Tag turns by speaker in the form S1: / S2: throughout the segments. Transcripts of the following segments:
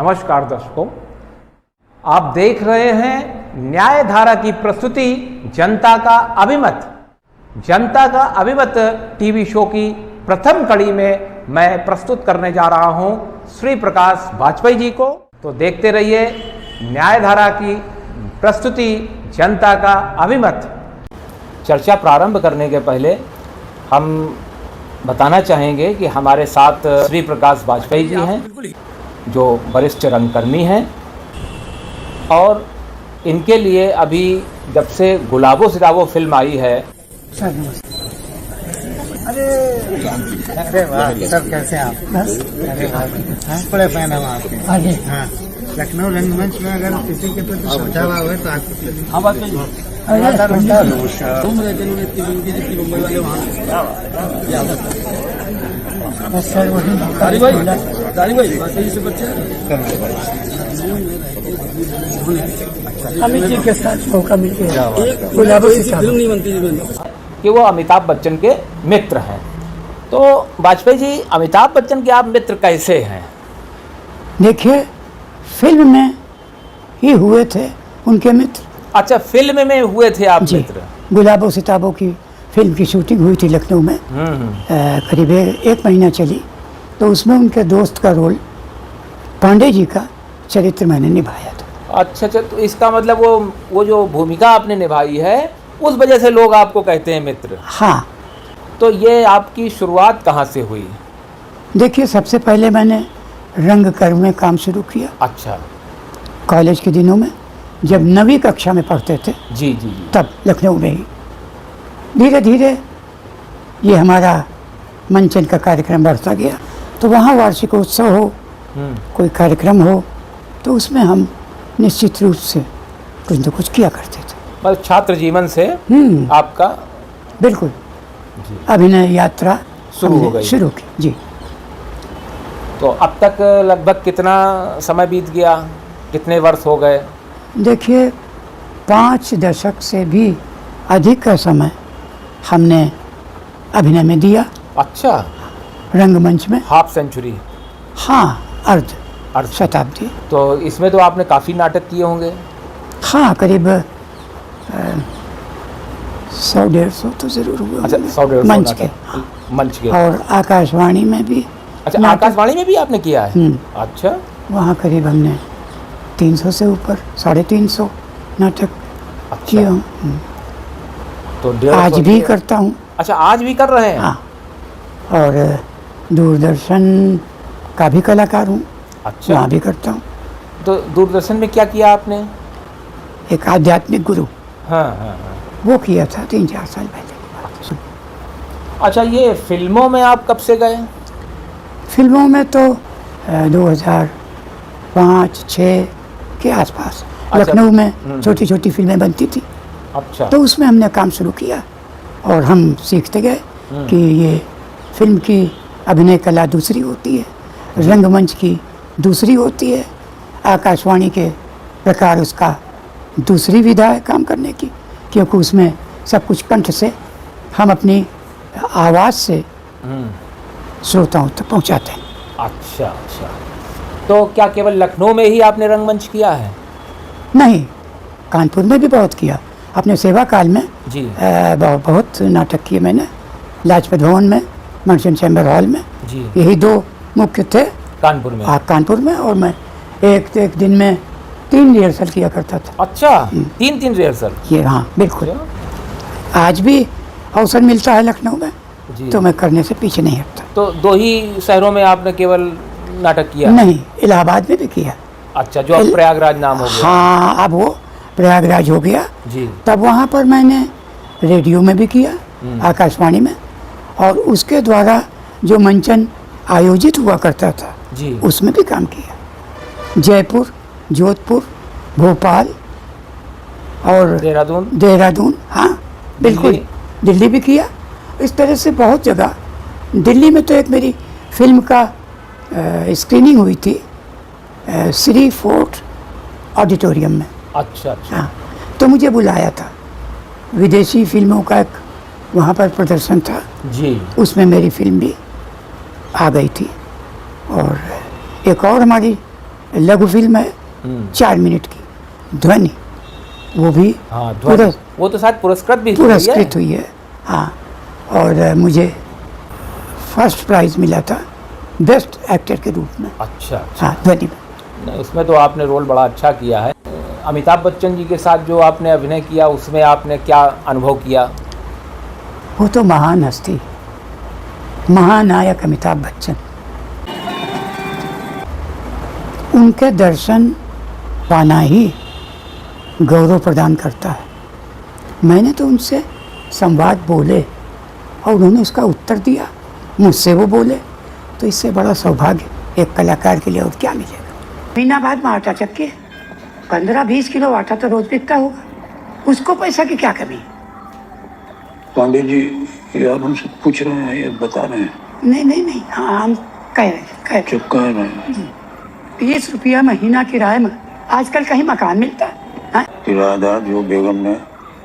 S1: नमस्कार दर्शकों, आप देख रहे हैं न्यायधारा की प्रस्तुति जनता का अभिमत। जनता का अभिमत टीवी शो की प्रथम कड़ी में मैं प्रस्तुत करने जा रहा हूं श्री प्रकाश वाजपेयी जी को। तो देखते रहिए न्यायधारा की प्रस्तुति जनता का अभिमत। चर्चा प्रारंभ करने के पहले हम बताना चाहेंगे कि हमारे साथ श्री प्रकाश वाजपेयी जी हैं, जो वरिष्ठ रंगकर्मी हैं, और इनके लिए अभी जब से गुलाबो सिताबो फिल्म आई है।
S2: अरे वाह सर, कैसे आप? बस अरे वाह, बड़े फैन हम आपके। हाँ, लखनऊ रंगमंच में अगर किसी के प्रति समझावा हुआ तो आपको। हाँ, बात अमित जी के साथ मौका मिल गया, फिल्म नहीं बनती
S1: कि वो अमिताभ बच्चन के मित्र हैं। तो वाजपेयी जी, अमिताभ बच्चन के आप मित्र कैसे हैं?
S2: देखिए, फिल्म में ही हुए थे उनके मित्र।
S1: अच्छा, फिल्म में हुए थे आप मित्र?
S2: गुलाबो सिताबो की फिल्म की शूटिंग हुई थी लखनऊ में। करीब एक महीना चली, तो उसमें उनके दोस्त का रोल, पांडे जी का चरित्र मैंने निभाया था।
S1: अच्छा, तो इसका मतलब वो जो भूमिका आपने निभाई है, उस वजह से लोग आपको कहते हैं मित्र।
S2: हाँ।
S1: तो ये आपकी शुरुआत कहाँ से हुई?
S2: देखिए, सबसे पहले मैंने रंगकर्म में काम शुरू किया।
S1: अच्छा।
S2: कॉलेज के दिनों में, जब 9वीं कक्षा में पढ़ते थे।
S1: जी जी जी।
S2: तब लखनऊ में ही धीरे धीरे ये हमारा मंचन का कार्यक्रम बढ़ता गया। तो वहाँ वार्षिकोत्सव हो, कोई कार्यक्रम हो, तो उसमें हम निश्चित रूप से कुछ न कुछ किया करते थे।
S1: बस छात्र जीवन से आपका
S2: बिल्कुल अभिनय यात्रा
S1: शुरू हो गई,
S2: शुरू की। जी।
S1: तो अब तक लगभग कितना समय बीत गया, कितने वर्ष हो गए?
S2: देखिए, 5 दशक से भी अधिक का समय हमने अभिनय में दिया।
S1: अच्छा।
S2: रंगमंच में
S1: हाफ सेंचुरी?
S2: हाँ, अर्ध शताब्दी।
S1: तो इसमें तो आपने काफ़ी नाटक किए होंगे?
S2: हाँ, करीब 100-150 तो जरूर हुए।
S1: अच्छा, 100-150
S2: मंच के।
S1: मंच के।
S2: और आकाशवाणी में भी।
S1: अच्छा, आकाशवाणी में भी आपने किया है? अच्छा।
S2: वहाँ करीब हमने 300 से ऊपर, 350 नाटक किए हूँ।
S1: तो
S2: आज भी करता हूँ।
S1: अच्छा, आज भी कर रहे हैं?
S2: हाँ, और दूरदर्शन का भी कलाकार हूँ।
S1: अच्छा।
S2: वहाँ भी करता हूँ।
S1: तो दूरदर्शन में क्या किया आपने?
S2: एक आध्यात्मिक गुरु।
S1: हाँ,
S2: वो किया था 3-4 साल पहले।
S1: अच्छा, ये फिल्मों में आप कब से गए?
S2: फिल्मों में तो 2005-06 के आसपास।
S1: अच्छा।
S2: लखनऊ में छोटी छोटी फिल्में बनती थी।
S1: अच्छा।
S2: तो उसमें हमने काम शुरू किया और हम सीखते गए कि ये फिल्म की अभिनय कला दूसरी होती है, रंगमंच की दूसरी होती है, आकाशवाणी के प्रकार उसका दूसरी विधा है काम करने की, क्योंकि उसमें सब कुछ कंठ से हम अपनी आवाज़ से श्रोताओं तक पहुंचाते हैं।
S1: अच्छा अच्छा। तो क्या केवल लखनऊ में ही आपने रंगमंच किया है?
S2: नहीं, कानपुर में भी बहुत किया अपने सेवा काल में।
S1: जी।
S2: बहुत नाटक किए मैंने, लाजपत भवन में, मर्चेंट चैम्बर हॉल में।
S1: जी।
S2: यही 2 मुख्य थे
S1: कानपुर में।
S2: कानपुर में। और मैं एक दिन में 3 रिहर्सल किया करता था।
S1: अच्छा, 3 रिहर्सल?
S2: ये हाँ, बिल्कुल। आज भी अवसर मिलता है लखनऊ में तो मैं करने से पीछे नहीं हटता।
S1: तो 2 ही शहरों में आपने केवल नाटक किया?
S2: नहीं, इलाहाबाद में भी किया।
S1: अच्छा, जो अब प्रयागराज नाम हो गया।
S2: हाँ, अब वो प्रयागराज हो गया।
S1: जी।
S2: तब वहाँ पर मैंने रेडियो में भी किया, आकाशवाणी में, और उसके द्वारा जो मंचन आयोजित हुआ करता था
S1: जी,
S2: उसमें भी काम किया। जयपुर, जोधपुर, भोपाल और देहरादून। हाँ बिल्कुल, दिल्ली भी किया। इस तरह से बहुत जगह। दिल्ली में तो एक मेरी फिल्म का स्क्रीनिंग हुई थी श्री फोर्ट ऑडिटोरियम में।
S1: अच्छा अच्छा।
S2: हाँ, तो मुझे बुलाया था। विदेशी फिल्मों का एक वहाँ पर प्रदर्शन था
S1: जी,
S2: उसमें मेरी फिल्म भी आ गई थी। और एक और हमारी लघु फिल्म है 4 मिनट की, ध्वनि, वो भी
S1: हाँ ध्वनि, वो तो शायद पुरस्कृत भी हुई है।
S2: पुरस्कृत हुई है। हाँ, और मुझे फर्स्ट प्राइज मिला था बेस्ट एक्टर के रूप में।
S1: अच्छा,
S2: हाँ, ध्वनि में।
S1: नहीं, उसमें तो आपने रोल बड़ा अच्छा किया है। अमिताभ बच्चन जी के साथ जो आपने अभिनय किया उसमें आपने क्या अनुभव किया?
S2: वो तो महान हस्ती, महानायक अमिताभ बच्चन, उनके दर्शन पाना ही गौरव प्रदान करता है। मैंने तो उनसे संवाद बोले और उन्होंने उसका उत्तर दिया, मुझसे वो बोले, तो इससे बड़ा सौभाग्य एक कलाकार के लिए और क्या मिलेगा। मीनाबाद में आटा चक्की है, 15-20 किलो आटा तो रोज बिकता होगा, उसको पैसा की क्या कमी?
S3: पांडे जी, ये आप हमसे पूछ रहे हैं, ये बता रहे हैं?
S2: नहीं, हाँ, हम कह रहे हैं।
S3: चुप कह रहे हैं।
S2: 30 रुपया महीना किराए में आजकल कहीं मकान मिलता है? हाँ?
S3: किराएदार जो बेगम ने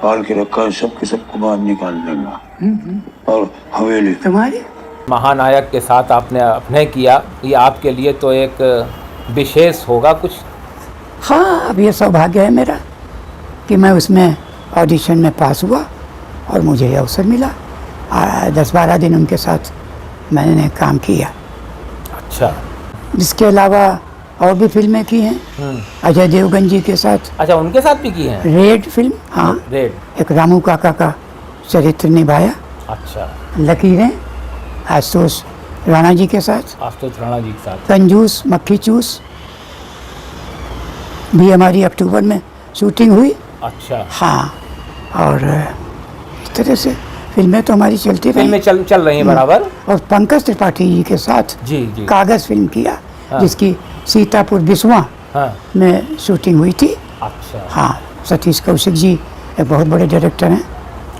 S3: पाल के रखा है, सबके सबको बाहर निकाल देगा। और हवेली
S2: तुम्हारी
S1: महानायक के साथ आपने अभिनय किया, ये आपके लिए तो एक विशेष होगा कुछ?
S2: हाँ, अब ये सौभाग्य है मेरा कि मैं उसमें ऑडिशन में पास हुआ और मुझे ये अवसर मिला। 10-12 दिन उनके साथ मैंने काम किया।
S1: अच्छा,
S2: जिसके अलावा और भी फिल्में की हैं अजय देवगन जी के साथ।
S1: अच्छा, उनके साथ भी की हैं?
S2: रेड फिल्म, हाँ,
S1: रेड,
S2: एक रामू काका का चरित्र निभाया।
S1: अच्छा,
S2: लकीरें आशुतोष राणा जी के साथ।
S1: आशुतोष राणा जी के साथ।
S2: कंजूस मक्खी चूस भी हमारी अक्टूबर में शूटिंग हुई।
S1: अच्छा,
S2: हाँ, और इस तरह से फिल्में तो हमारी चलती रही।
S1: फिल्में चल रही हैं बराबर।
S2: और पंकज त्रिपाठी जी के साथ
S1: जी जी,
S2: कागज फिल्म किया,
S1: हाँ।
S2: जिसकी सीतापुर बिस्वा
S1: हाँ,
S2: में शूटिंग हुई थी।
S1: अच्छा,
S2: हाँ, सतीश कौशिक जी एक बहुत बड़े डायरेक्टर हैं,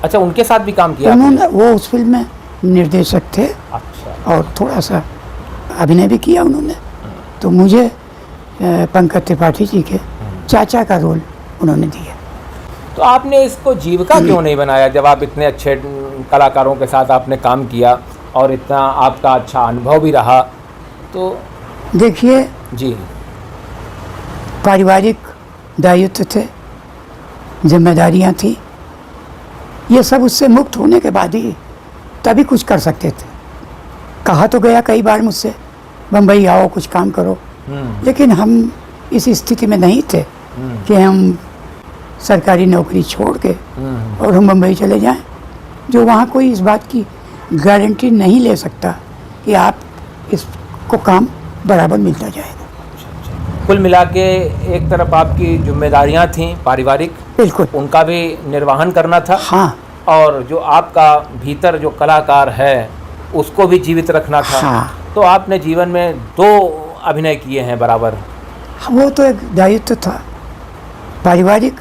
S1: अच्छा, उनके साथ भी काम किया आपने?
S2: उन्होंने, वो उस फिल्म में निर्देशक थे
S1: अच्छा,
S2: और थोड़ा सा अभिनय भी किया उन्होंने। तो मुझे पंकज त्रिपाठी जी के चाचा का रोल उन्होंने दिया।
S1: तो आपने इसको जीविका क्यों नहीं बनाया जब आप इतने अच्छे कलाकारों के साथ आपने काम किया और इतना आपका अच्छा अनुभव भी रहा? तो
S2: देखिए,
S1: जी,
S2: पारिवारिक दायित्व थे, जिम्मेदारियां थी, ये सब उससे मुक्त होने के बाद ही तभी कुछ कर सकते थे। कहा तो गया कई बार मुझसे, बम्बई आओ कुछ काम करो, लेकिन हम इस स्थिति में नहीं थे कि हम सरकारी नौकरी छोड़ के और हम बम्बई चले जाएं, जो वहाँ कोई इस बात की गारंटी नहीं ले सकता कि आप इसको काम बराबर मिलता जाएगा।
S1: कुल मिला के एक तरफ आपकी जिम्मेदारियां थीं पारिवारिक,
S2: बिल्कुल,
S1: उनका भी निर्वहन करना था,
S2: हाँ,
S1: और जो आपका भीतर जो कलाकार है उसको भी जीवित रखना था।
S2: हाँ।
S1: तो आपने जीवन में 2 अभिनय किए हैं बराबर।
S2: वो तो एक दायित्व था पारिवारिक,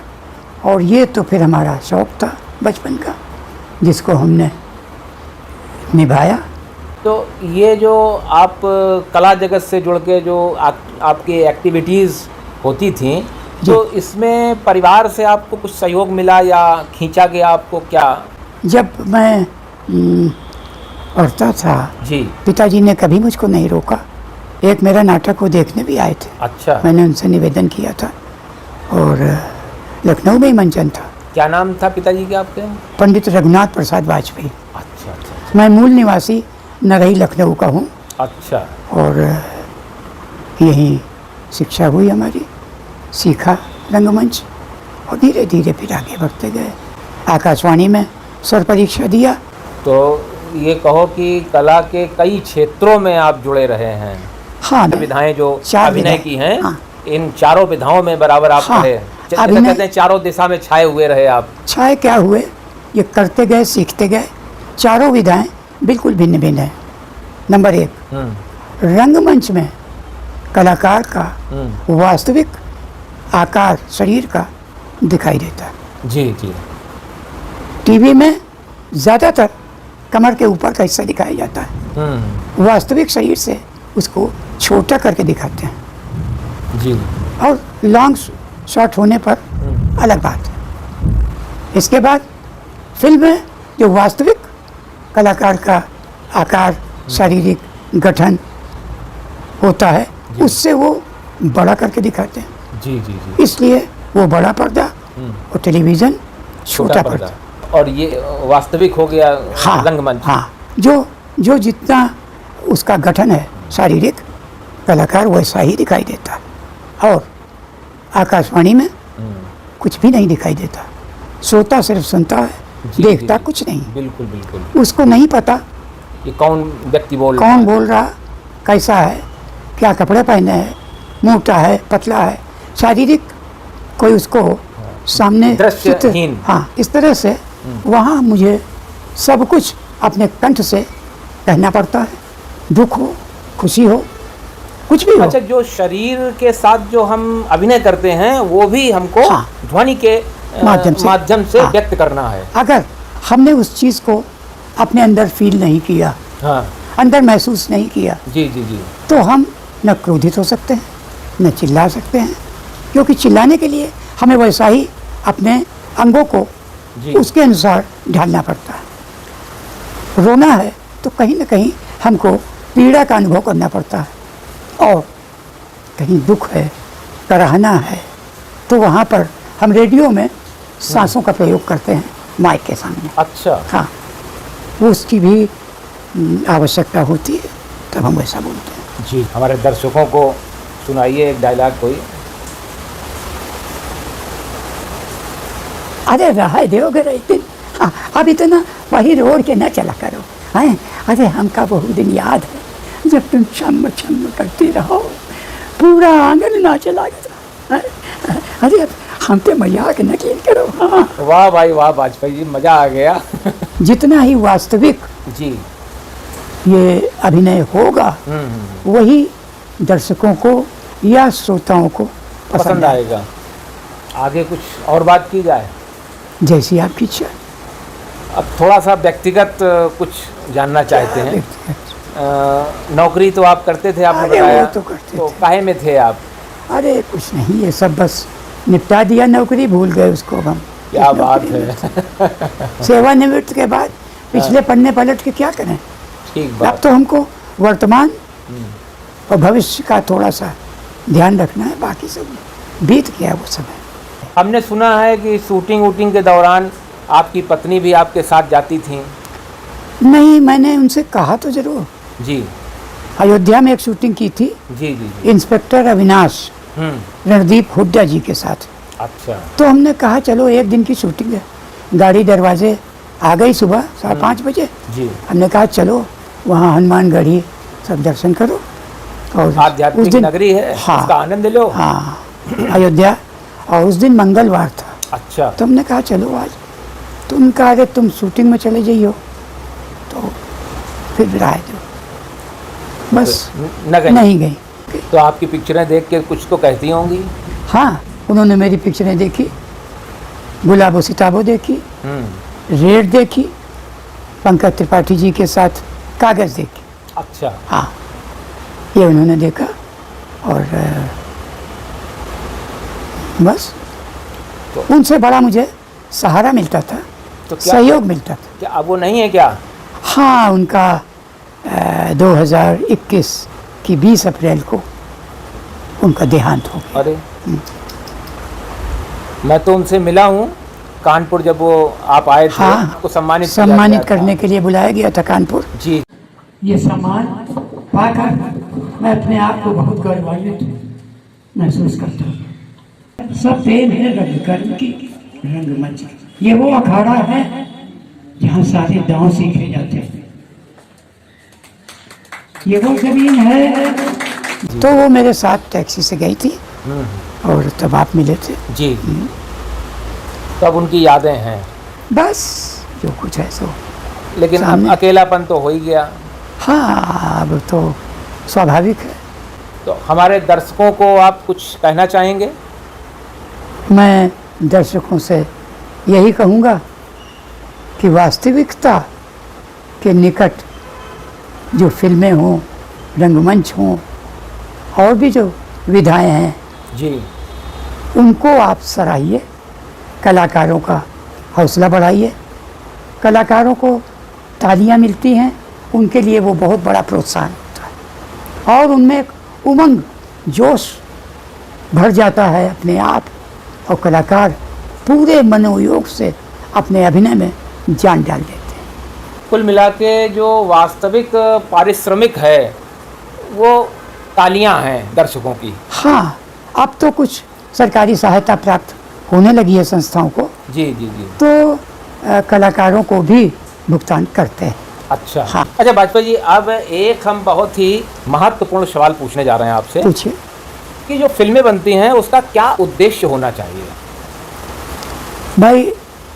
S2: और ये तो फिर हमारा शौक था बचपन का, जिसको हमने निभाया।
S1: तो ये जो आप कला जगत से जुड़ के जो आपकी एक्टिविटीज़ होती थी, तो इसमें परिवार से आपको कुछ सहयोग मिला या खींचा गया आपको क्या?
S2: जब मैं पढ़ता था,
S1: जी,
S2: पिताजी ने कभी मुझको नहीं रोका। एक मेरा नाटक वो देखने भी आए थे,
S1: अच्छा,
S2: मैंने उनसे निवेदन किया था, और लखनऊ में ही मंचन था।
S1: क्या नाम था पिताजी के आपके?
S2: पंडित रघुनाथ प्रसाद वाजपेयी।
S1: अच्छा अच्छा
S2: मैं मूल निवासी नरही लखनऊ का हूँ,
S1: अच्छा,
S2: और यहीं शिक्षा हुई हमारी, सीखा रंगमंच, और धीरे धीरे फिर आगे बढ़ते गए। आकाशवाणी में स्वर परीक्षा दिया।
S1: तो ये कहो कि कला के कई क्षेत्रों में आप जुड़े रहे हैं।
S2: हाँ,
S1: विधाएं जो
S2: 4
S1: अभिनय
S2: विधाएं,
S1: की हैं,
S2: हाँ।
S1: इन चारों विधाओं में बराबर आप
S2: हाँ,
S1: रहे। जैसे
S2: अभिनय-
S1: कहते हैं चारों दिशा में छाए हुए रहे आप।
S2: छाए क्या हुए, ये करते गए, सीखते गए। चारों विधाएं बिल्कुल भिन्न भिन्न हैं। नंबर 1, रंगमंच में कलाकार का वास्तविक आकार शरीर का दिखाई देता है।
S1: जी जी,
S2: टीवी में ज़्यादातर कमर के ऊपर का हिस्सा दिखाया जाता है, वास्तविक शरीर से उसको छोटा करके दिखाते हैं।
S1: जी,
S2: और लॉन्ग शॉट होने पर अलग बात है। इसके बाद फिल्म में जो वास्तविक कलाकार का आकार, शारीरिक गठन होता है, उससे वो बड़ा करके दिखाते हैं,
S1: जी जी जी।
S2: इसलिए वो बड़ा पर्दा और टेलीविज़न छोटा पर्दा।
S1: और ये वास्तविक हो गया
S2: हाँ
S1: रंगमंच।
S2: हाँ, जो जितना उसका गठन है शारीरिक, कलाकार वैसा ही दिखाई देता है। और आकाशवाणी में कुछ भी नहीं दिखाई देता, श्रोता सिर्फ सुनता है,
S1: जी,
S2: देखता
S1: जी,
S2: कुछ नहीं।
S1: बिल्कुल बिल्कुल।
S2: उसको नहीं पता
S1: ये कौन व्यक्ति बोल रहा
S2: कौन
S1: है।
S2: बोल रहा, कैसा है, क्या कपड़े पहने हैं, मोटा है पतला है, शारीरिक कोई उसको सामने
S1: दृश्यहीन।
S2: हाँ, इस तरह से वहाँ मुझे सब कुछ अपने कंठ से कहना पड़ता है, दुख हो खुशी हो कुछ भी हो।
S1: अच्छा, जो शरीर के साथ जो हम अभिनय करते हैं वो भी हमको
S2: हाँ।
S1: ध्वनि के माध्यम से
S2: हाँ।
S1: व्यक्त करना है।
S2: अगर हमने उस चीज़ को अपने अंदर फील नहीं किया,
S1: हाँ
S2: अंदर महसूस नहीं किया,
S1: जी जी जी।
S2: तो हम न क्रोधित हो सकते हैं न चिल्ला सकते हैं, क्योंकि चिल्लाने के लिए हमें वैसा ही अपने अंगों को
S1: जी।
S2: उसके अनुसार ढालना पड़ता है। रोना है तो कहीं न कहीं हमको पीड़ा का अनुभव करना पड़ता है, और कहीं दुख है, कराहना है, तो वहाँ पर हम रेडियो में सांसों का प्रयोग करते हैं माइक के सामने।
S1: अच्छा,
S2: हाँ, वो उसकी भी आवश्यकता होती है, तब हम वैसा बोलते हैं।
S1: जी। हमारे दर्शकों को सुनाइए एक डायलॉग कोई।
S2: अरे रहा देओगे एक दिन, हाँ, अब इतना वही रोड के न चला करो हैं। अरे हमका बहुत दिन याद है जब तुम छम छम करती रहो, पूरा आंगन ना चला गया। अरे हम तो मजाक न किया करो। हाँ,
S1: वाह भाई वाह वाजपेयी जी, मजा आ गया।
S2: जितना ही वास्तविक
S1: जी।
S2: ये अभिनय होगा वही दर्शकों को या श्रोताओं को
S1: पसंद आएगा। आगे कुछ और बात की जाए।
S2: जैसी आपकी इच्छा।
S1: अब थोड़ा सा व्यक्तिगत कुछ जानना चाहते हैं। नौकरी तो आप करते थे, आपने
S2: अरे
S1: बताया,
S2: वो तो करते थे।
S1: काहे में थे आप?
S2: अरे कुछ नहीं, ये सब बस निपटा दिया, नौकरी भूल गए उसको अब हम।
S1: क्या बात है।
S2: सेवानिवृत्त के बाद पिछले पन्ने पलट के क्या करें।
S1: ठीक
S2: अब
S1: बात।
S2: तो हमको वर्तमान और भविष्य का थोड़ा सा ध्यान रखना है, बाकी सब बीत गया वो समय।
S1: हमने सुना है कि शूटिंग वूटिंग के दौरान आपकी पत्नी भी आपके साथ जाती थी।
S2: नहीं, मैंने उनसे कहा तो जरूर।
S1: जी
S2: अयोध्या में एक शूटिंग की थी
S1: जी जी जी।
S2: इंस्पेक्टर अविनाश रणदीप हुड्डा जी के साथ।
S1: अच्छा।
S2: तो हमने कहा चलो एक दिन की शूटिंग है, गाड़ी दरवाजे आ गई सुबह 5:30 बजे।
S1: जी।
S2: हमने कहा चलो वहाँ हनुमानगढ़ी सब दर्शन करो और
S1: आध्यात्मिक
S2: उस दिन
S1: नगरी है,
S2: हाँ,
S1: उसका आनंद लो।
S2: हाँ, अयोध्या। और उस दिन मंगलवार था।
S1: अच्छा।
S2: तो हमने कहा चलो आज। तो उनका अरे तुम शूटिंग में चले जाइयो, तो फिर राय दो, बस
S1: न गई?
S2: नहीं गई।
S1: तो आपकी पिक्चरें देख के कुछ तो कहती होंगी।
S2: हाँ, उन्होंने मेरी पिक्चरें देखी, गुलाबो सिताबो देखी, रेड देखी, पंकज त्रिपाठी जी के साथ कागज देखी।
S1: अच्छा।
S2: हाँ, ये उन्होंने देखा और बस
S1: तो-
S2: उनसे बड़ा मुझे सहारा मिलता था,
S1: तो क्या
S2: सहयोग मिलता था।
S1: क्या अब वो नहीं है क्या?
S2: हाँ, उनका 2021 की 20 अप्रैल को उनका देहांत हो गया।
S1: अरे, मैं तो उनसे मिला हूँ कानपुर, जब वो आप आए थे,
S2: हाँ,
S1: आपको सम्मानित किया गया
S2: सम्मानित
S1: था।
S2: करने के लिए बुलाया गया था कानपुर।
S1: जी।
S2: ये सम्मान पाकर मैं अपने आप को बहुत गौरवान्वित महसूस करता हूँ। सब प्रेम है रंग कर्म की, रंगमंच की। ये वो अखाड़ा है जहाँ सारे दांव सीखे जाते हैं। ये वो जमीन है। तो वो मेरे साथ टैक्सी से गई थी और तब आप मिले थे।
S1: जी। तब उनकी यादें हैं,
S2: बस जो कुछ है सो।
S1: लेकिन अब
S2: सामने-
S1: अकेलापन तो हो ही गया।
S2: हाँ, अब तो स्वाभाविक है।
S1: तो हमारे दर्शकों को आप कुछ कहना चाहेंगे?
S2: मैं दर्शकों से यही कहूँगा कि वास्तविकता के निकट जो फिल्में हों, रंगमंच हों और भी जो विधाएं हैं,
S1: जी।
S2: उनको आप सराहिए, कलाकारों का हौसला बढ़ाइए। कलाकारों को तालियां मिलती हैं, उनके लिए वो बहुत बड़ा प्रोत्साहन होता है और उनमें एक उमंग, जोश भर जाता है अपने आप, और कलाकार पूरे मनोयोग से अपने अभिनय में जान डाल देते हैं।
S1: कुल मिला के जो वास्तविक पारिश्रमिक है वो तालियां हैं दर्शकों की।
S2: हाँ, अब तो कुछ सरकारी सहायता प्राप्त होने लगी है संस्थाओं को,
S1: जी जी जी।
S2: तो कलाकारों को भी भुगतान करते हैं।
S1: अच्छा
S2: हाँ।
S1: अच्छा वाजपेयी जी, अब एक हम बहुत ही महत्वपूर्ण सवाल पूछने जा रहे हैं आपसे
S2: पूछिए।
S1: कि जो फिल्में बनती हैं उसका क्या उद्देश्य होना चाहिए?
S2: भाई,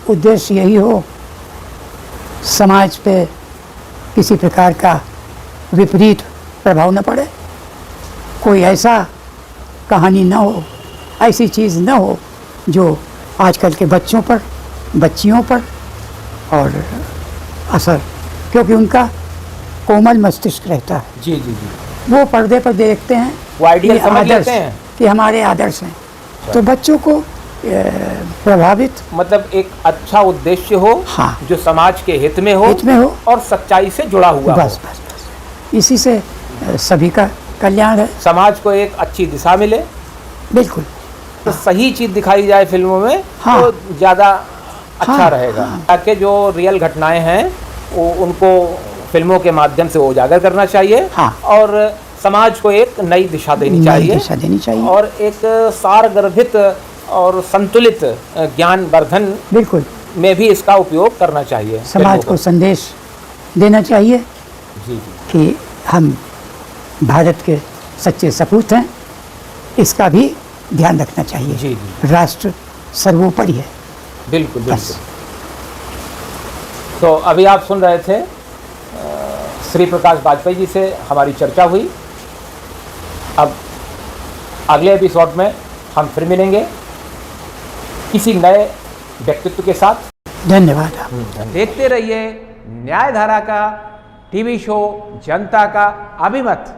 S2: उद्देश्य यही हो समाज पे किसी प्रकार का विपरीत प्रभाव न पड़े, कोई ऐसा कहानी न हो, ऐसी चीज़ न हो जो आजकल के बच्चों पर, बच्चियों पर और असर, क्योंकि उनका कोमल मस्तिष्क रहता है,
S1: जी जी जी।
S2: वो पर्दे पर देखते हैं,
S1: वो आइडियल
S2: ये
S1: समझ
S2: आदर्श
S1: लेते हैं।
S2: कि हमारे आदर्श हैं, तो बच्चों को प्रभावित,
S1: मतलब एक अच्छा उद्देश्य हो,
S2: हाँ,
S1: जो समाज के हित में
S2: हित में हो
S1: और सच्चाई से जुड़ा हुआ हो।
S2: बस बस बस, इसी से सभी का कल्याण है।
S1: समाज को एक अच्छी दिशा मिले,
S2: बिल्कुल।
S1: तो सही चीज दिखाई जाए फिल्मों में,
S2: हाँ।
S1: तो ज़्यादा अच्छा
S2: हाँ,
S1: रहेगा।
S2: हाँ।
S1: ताकि जो रियल घटनाएं हैं वो उनको फिल्मों के माध्यम से उजागर करना चाहिए,
S2: हाँ।
S1: और समाज को एक नई दिशा देनी
S2: नई
S1: चाहिए,
S2: दिशा देनी चाहिए।
S1: और एक सारगर्भित और संतुलित ज्ञान वर्धन
S2: बिल्कुल,
S1: में भी इसका उपयोग करना चाहिए।
S2: समाज को संदेश देना चाहिए
S1: जी जी
S2: कि हम भारत के सच्चे सपूत हैं, इसका भी ध्यान रखना चाहिए।
S1: जी जी,
S2: राष्ट्र सर्वोपरि है।
S1: बिल्कुल
S2: बस।
S1: बिल्कुल। तो अभी आप सुन रहे थे श्री प्रकाश वाजपेयी जी से हमारी चर्चा हुई। अब अगले एपिसोड में हम फिर मिलेंगे किसी नए व्यक्तित्व के साथ।
S2: धन्यवाद आप।
S1: देखते रहिए न्यायधारा का टीवी शो जनता का अभिमत।